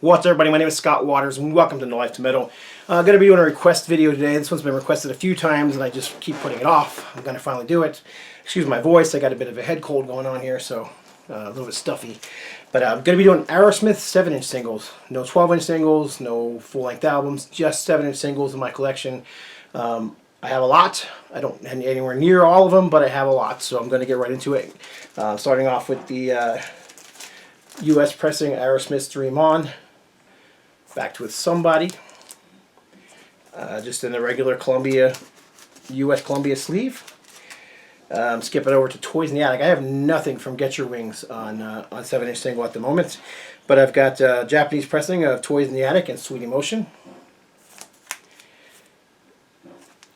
What's up, everybody? My name is Scott Waters and welcome to No Life to Metal. I'm going to be doing a request video today. This one's been requested a few times and I just keep putting it off. I'm going to finally do it. Excuse my voice, I got a bit of a head cold going on here, so a little bit stuffy. But I'm going to be doing Aerosmith 7-inch singles. No 12-inch singles, no full-length albums, just 7-inch singles in my collection. I have a lot. I don't have anywhere near all of them, but I have a lot, so I'm going to get right into it. Starting off with the US pressing Aerosmith Dream On. Backed with Somebody, just in the regular US Columbia sleeve. Skipping over to Toys in the Attic. I have nothing from Get Your Wings on 7-inch single at the moment, but I've got Japanese pressing of Toys in the Attic and Sweet Emotion.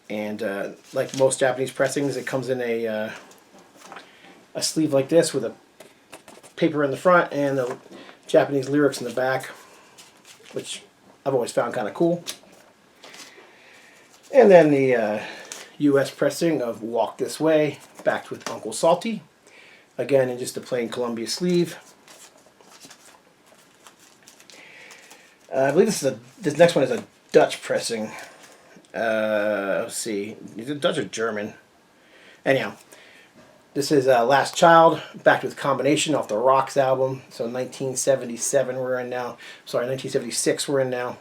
And like most Japanese pressings, it comes in a sleeve like this with a paper in the front and the Japanese lyrics in the back, which I've always found kind of cool. And then the US pressing of Walk This Way, backed with Uncle Salty. Again, in just a plain Columbia sleeve. I believe this next one is a Dutch pressing. Let's see, is it Dutch or German? Anyhow, this is Last Child, backed with Combination off the Rocks album. So 1977 we're in now. Sorry, 1976 we're in now.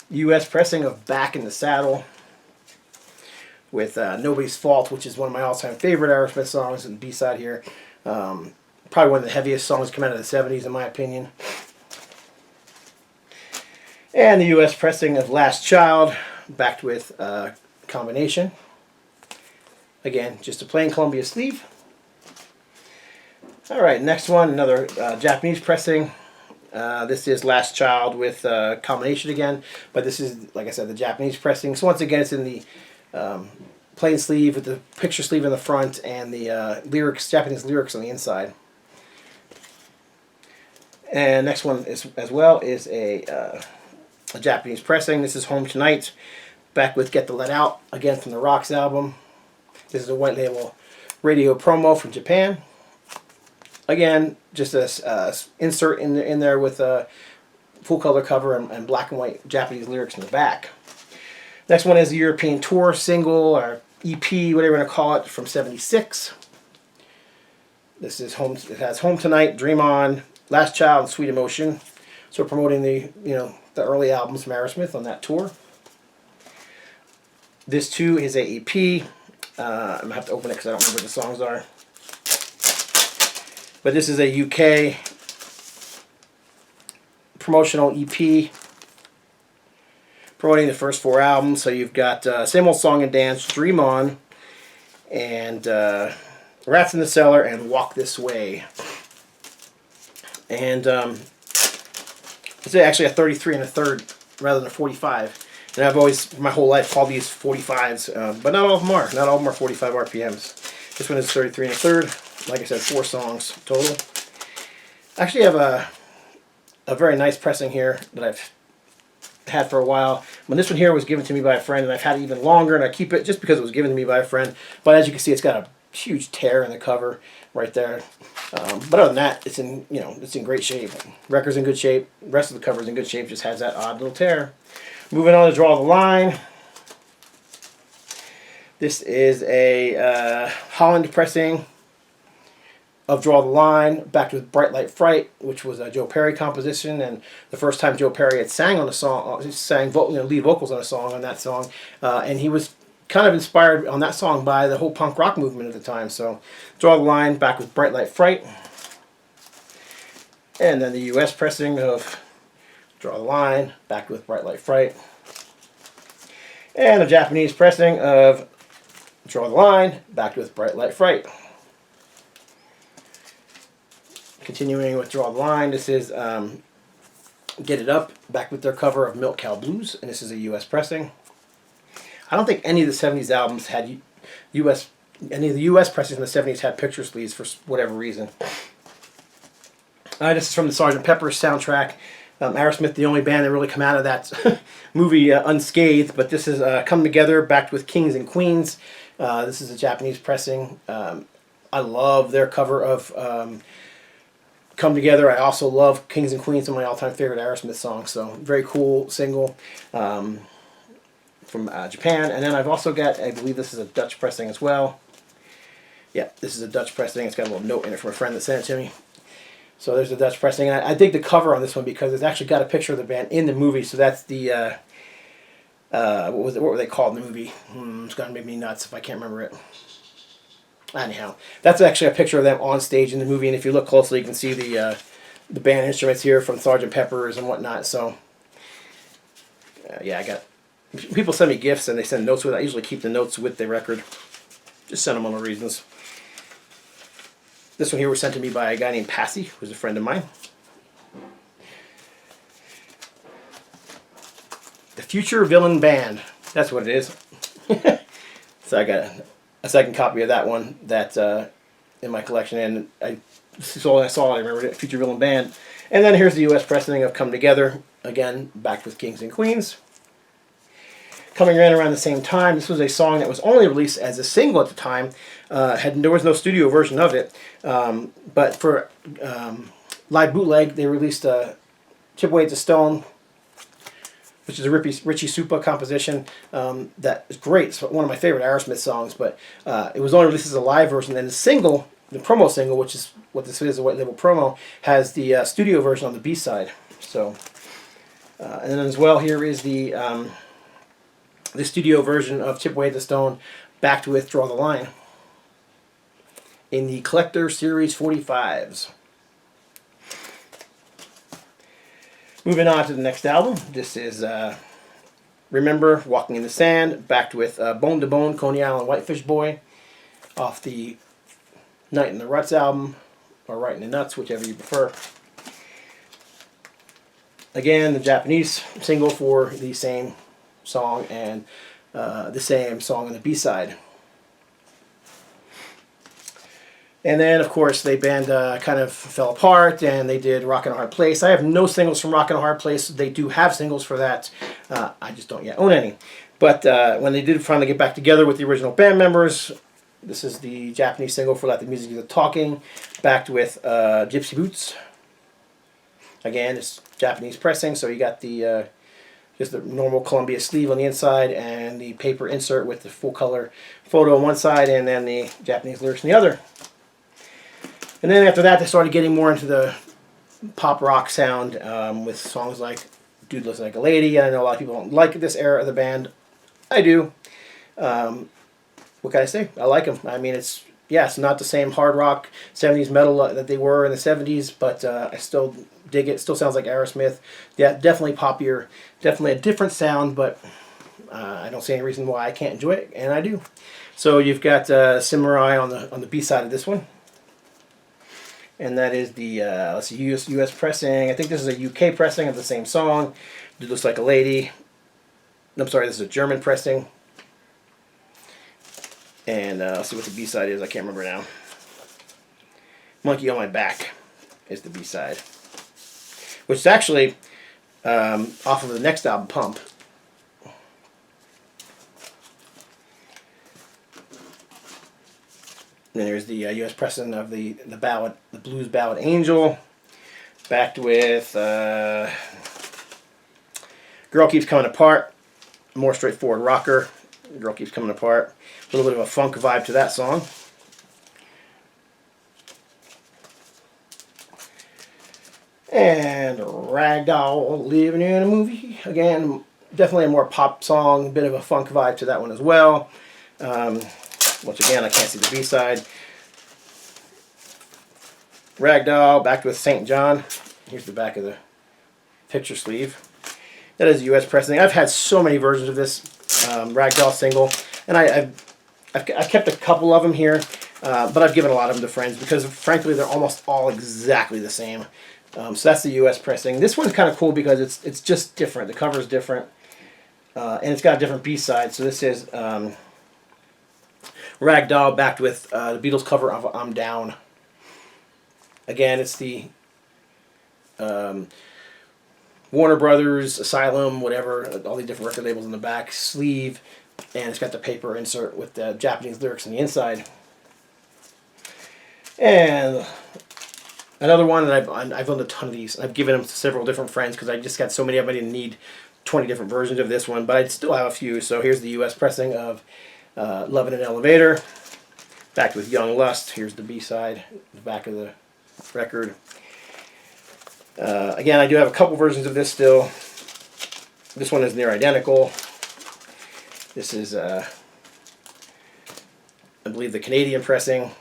US pressing of Back in the Saddle with Nobody's Fault, which is one of my all-time favorite Aerosmith songs, and B-side here. Probably one of the heaviest songs to come out of the 70s in my opinion. And the US pressing of Last Child, backed with Combination. Again, just a plain Columbia sleeve. Alright, next one, another Japanese pressing. This is Last Child with Combination again, but this is, like I said, the Japanese pressing. So once again, it's in the plain sleeve with the picture sleeve in the front and the Japanese lyrics on the inside. And next one is, as well, is a Japanese pressing. This is Home Tonight, back with Get the Let Out, again from the Rocks album. This is a white label radio promo from Japan. Again, just a insert in there with a full color cover and black and white Japanese lyrics in the back. Next one is the European Tour single or EP, whatever you want to call it, from '76. This is It has Home Tonight, Dream On, Last Child, and Sweet Emotion. So promoting the the early albums from Aerosmith on that tour. This too is a EP. I'm gonna have to open it because I don't remember what the songs are. But this is a UK promotional EP promoting the first 4 albums. So you've got Same Old Song and Dance, Dream On, and Rats in the Cellar, and Walk This Way. And it's actually a 33 1/3 rather than a 45. And I've always, my whole life, called these 45s, but not all of them are. Not all of them are 45 RPMs. This one is 33 1/3. Like I said, 4 songs total. I actually have a very nice pressing here that I've had for a while. When this one here was given to me by a friend, and I've had it even longer, and I keep it just because it was given to me by a friend. But as you can see, it's got a huge tear in the cover right there. But other than that, it's in it's in great shape. Record's in good shape. The rest of the cover's in good shape. Just has that odd little tear. Moving on to Draw the Line. This is a Holland pressing of Draw the Line, backed with Bright Light Fright, which was a Joe Perry composition, and the first time Joe Perry had sang on a song, sang lead vocals on a song on that song, and he was kind of inspired on that song by the whole punk rock movement at the time. So Draw the Line, back with Bright Light Fright. And then the US pressing of Draw the Line, backed with Bright Light Fright. And the Japanese pressing of Draw the Line, backed with Bright Light Fright. Continuing with Draw the Line, this is Get It Up, back with their cover of Milk Cow Blues, and this is a US pressing. I don't think any of the 70s albums had U.S. Any of the U.S. pressings in the 70s had picture sleeves for whatever reason. This is from the Sgt. Pepper's soundtrack. Aerosmith, the only band that really come out of that movie unscathed, but this is Come Together, backed with Kings and Queens. This is a Japanese pressing. I love their cover of Come Together. I also love Kings and Queens, one of my all-time favorite Aerosmith songs, so very cool single from Japan. And then I've also got, I believe this is a Dutch pressing as well. Yeah, this is a Dutch pressing. It's got a little note in it from a friend that sent it to me. So there's the Dutch pressing. And I dig the cover on this one because it's actually got a picture of the band in the movie. So that's the, what were they called in the movie? It's going to make me nuts if I can't remember it. Anyhow, that's actually a picture of them on stage in the movie. And if you look closely, you can see the band instruments here from Sgt. Pepper's and whatnot. So, yeah, I got... People send me gifts and they send notes with it. I usually keep the notes with the record. Just sentimental reasons. This one here was sent to me by a guy named Passy, who's a friend of mine. The Future Villain Band. That's what it is. So I got a second copy of that one that's in my collection. And I saw it, I remembered it, Future Villain Band. And then here's the U.S. pressing of Come Together. Again, backed with Kings and Queens. Coming in around the same time, this was a song that was only released as a single at the time. There was no studio version of it, but for live bootleg, they released Chip Away at the Stone, which is a Richie Supa composition. That is great. It's one of my favorite Aerosmith songs, but it was only released as a live version. And the single, the promo single, which is what this is, a white label promo, has the studio version on the B-side. So, and then as well, here is the studio version of Chip Away at the Stone, backed with Draw the Line, in the Collector Series 45s. Moving on to the next album. This is Remember, Walking in the Sand, backed with Bone to Bone, Coney Island Whitefish Boy, off the Night in the Ruts album, or Right in the Nuts, whichever you prefer. Again, the Japanese single for the same song and the same song on the B-side. And then, of course, the band kind of fell apart, and they did Rockin' a Hard Place. I have no singles from Rockin' a Hard Place. They do have singles for that. I just don't yet own any. But when they did finally get back together with the original band members, this is the Japanese single for Let the Music Do the Talking, backed with Gypsy Boots. Again, it's Japanese pressing, so you got the just the normal Columbia sleeve on the inside and the paper insert with the full color photo on one side and then the Japanese lyrics on the other. And then after that, they started getting more into the pop rock sound with songs like Dude Looks Like a Lady. I know a lot of people don't like this era of the band. I do. What can I say? I like them. I mean, it's not the same hard rock 70s metal that they were in the 70s, but I still dig it. Still sounds like Aerosmith. Yeah, definitely poppier. Definitely a different sound, but I don't see any reason why I can't enjoy it, and I do. So you've got SIMORIAH on the B side of this one. And that is the let's see, US pressing. I think this is a UK pressing of the same song. Dude Looks Like a Lady. I'm sorry, this is a German pressing. And let's see what the B-side is. I can't remember now. Monkey on My Back is the B-side. Which is actually off of the next album, Pump. And there's the U.S. pressing of the ballad, the blues ballad Angel, backed with Girl Keeps Coming Apart, more straightforward rocker. Girl Keeps Coming Apart, a little bit of a funk vibe to that song. And Ragdoll, Living in a Movie. Again, definitely a more pop song, a bit of a funk vibe to that one as well. Once again, I can't see the B-side. Ragdoll, backed with St. John. Here's the back of the picture sleeve. That is U.S. pressing. I've had so many versions of this Ragdoll single, and I've kept a couple of them here, but I've given a lot of them to friends because, frankly, they're almost all exactly the same. So that's the U.S. pressing. This one's kind of cool because it's just different. The cover is different. and it's got a different B-side. So this is Ragdoll backed with the Beatles cover of I'm Down. Again, it's the Warner Brothers, Asylum, whatever, all the different record labels in the back sleeve, and it's got the paper insert with the Japanese lyrics on the inside. And another one that I've owned a ton of these. I've given them to several different friends because I just got so many of them. I didn't need 20 different versions of this one, but I still have a few. So here's the U.S. pressing of Love in an Elevator, backed with Young Lust. Here's the B-side, the back of the record. Again, I do have a couple versions of this still. This one is near identical. This is, I believe, the Canadian pressing,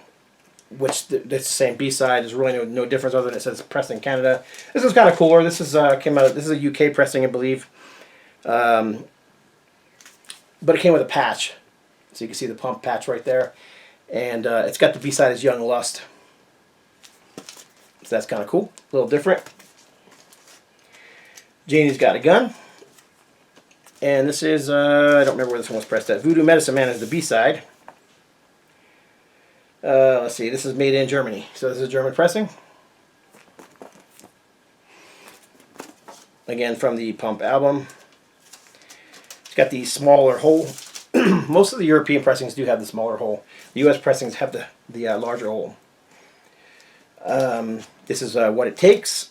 which it's the same B-side. There's really no difference other than it says pressed in Canada. This is kind of cooler. This is came out. This is a UK pressing, I believe, but it came with a patch, so you can see the pump patch right there, and it's got the B-side as Young Lust. So that's kind of cool, a little different. Janie's Got a Gun. And this is, I don't remember where this one was pressed at. Voodoo Medicine Man is the B-side. Let's see, this is made in Germany. So this is German pressing. Again, from the Pump album. It's got the smaller hole. Most of the European pressings do have the smaller hole. The US pressings have the larger hole. This is What It Takes,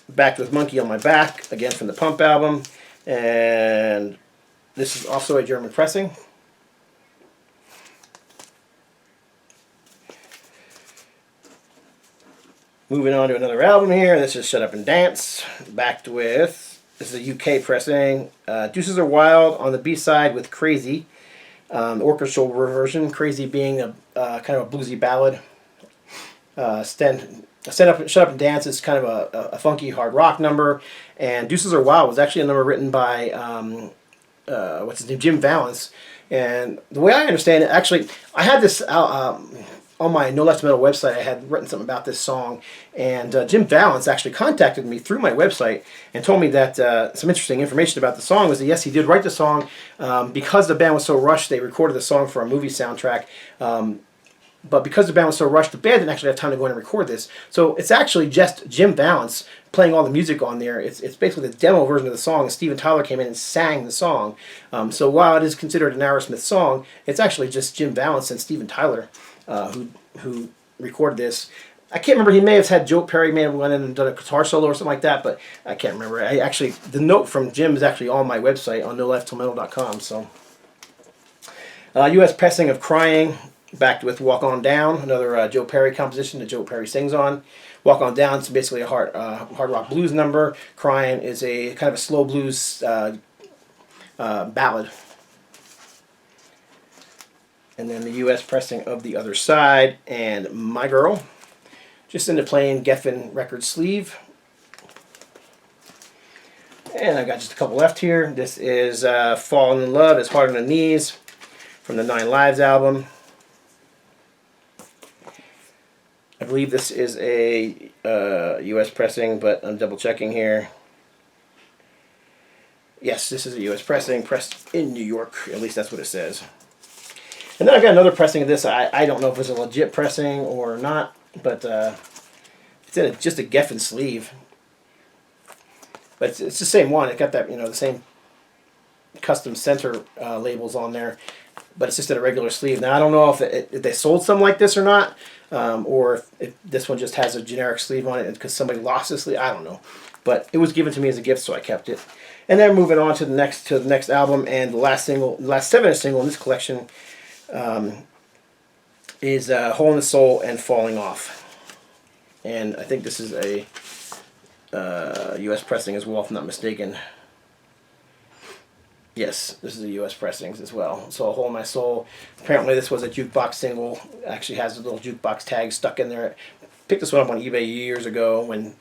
backed with Monkey on My Back, again from the Pump album, and this is also a German pressing. Moving on to another album here, this is Shut Up and Dance, backed with, this is a UK pressing, Deuces Are Wild on the B-side with Crazy, the orchestral version, Crazy being a kind of a bluesy ballad. Shut Up and Dance is kind of a funky hard rock number, and Deuces Are Wild was actually a number written by what's his name, Jim Vallance. And the way I understand it, actually, I had this on my No Left Metal website. I had written something about this song, and Jim Vallance actually contacted me through my website and told me that some interesting information about the song was that yes, he did write the song because the band was so rushed. They recorded the song for a movie soundtrack. But because the band was so rushed, the band didn't actually have time to go in and record this. So it's actually just Jim Vallance playing all the music on there. It's basically the demo version of the song, and Steven Tyler came in and sang the song. So while it is considered an Aerosmith song, it's actually just Jim Vallance and Steven Tyler who recorded this. I can't remember. He may have had Joe Perry may have went in and done a guitar solo or something like that, but I can't remember. The note from Jim is actually on my website on nolifetilmetal.com. So U.S. pressing of CRYIN, backed with Walk On Down, another Joe Perry composition that Joe Perry sings on. Walk On Down is basically a hard rock blues number. CRYIN is a kind of a slow blues ballad. And then the U.S. pressing of The Other Side and My Girl, just in the plain Geffen record sleeve. And I got just a couple left here. This is Falling in Love is Hard on the Knees from the 9 Lives album. I believe this is a U.S. pressing, but I'm double checking here. Yes, this is a U.S. pressing, pressed in New York. At least that's what it says. And then I've got another pressing of this. I don't know if it's a legit pressing or not, but it's in just a Geffen sleeve. But it's the same one. It got that, the same custom center labels on there, but it's just in a regular sleeve. Now I don't know if they sold some like this or not, or if this one just has a generic sleeve on it because somebody lost this sleeve. I don't know, but it was given to me as a gift, so I kept it. And then moving on to the next album, and the last 7-inch single in this collection is Hole in the Soul and Falling Off. And I think this is a U.S. pressing as well, if I'm not mistaken. Yes, this is a U.S. pressings as well. So A Hole in My Soul. Apparently this was a jukebox single. It actually has a little jukebox tag stuck in there. Picked this one up on eBay years ago when,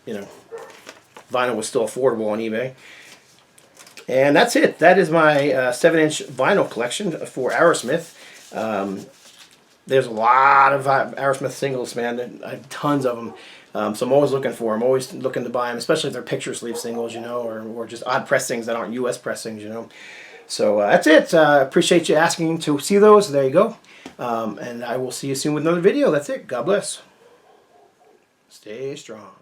vinyl was still affordable on eBay. And that's it. That is my 7-inch vinyl collection for Aerosmith. There's a lot of Aerosmith singles, man. I have tons of them. So I'm always looking for them. I'm always looking to buy them, especially if they're picture sleeve singles, you know, or just odd pressings that aren't U.S. pressings, you know. So that's it. Appreciate you asking to see those. There you go. And I will see you soon with another video. That's it. God bless. Stay strong.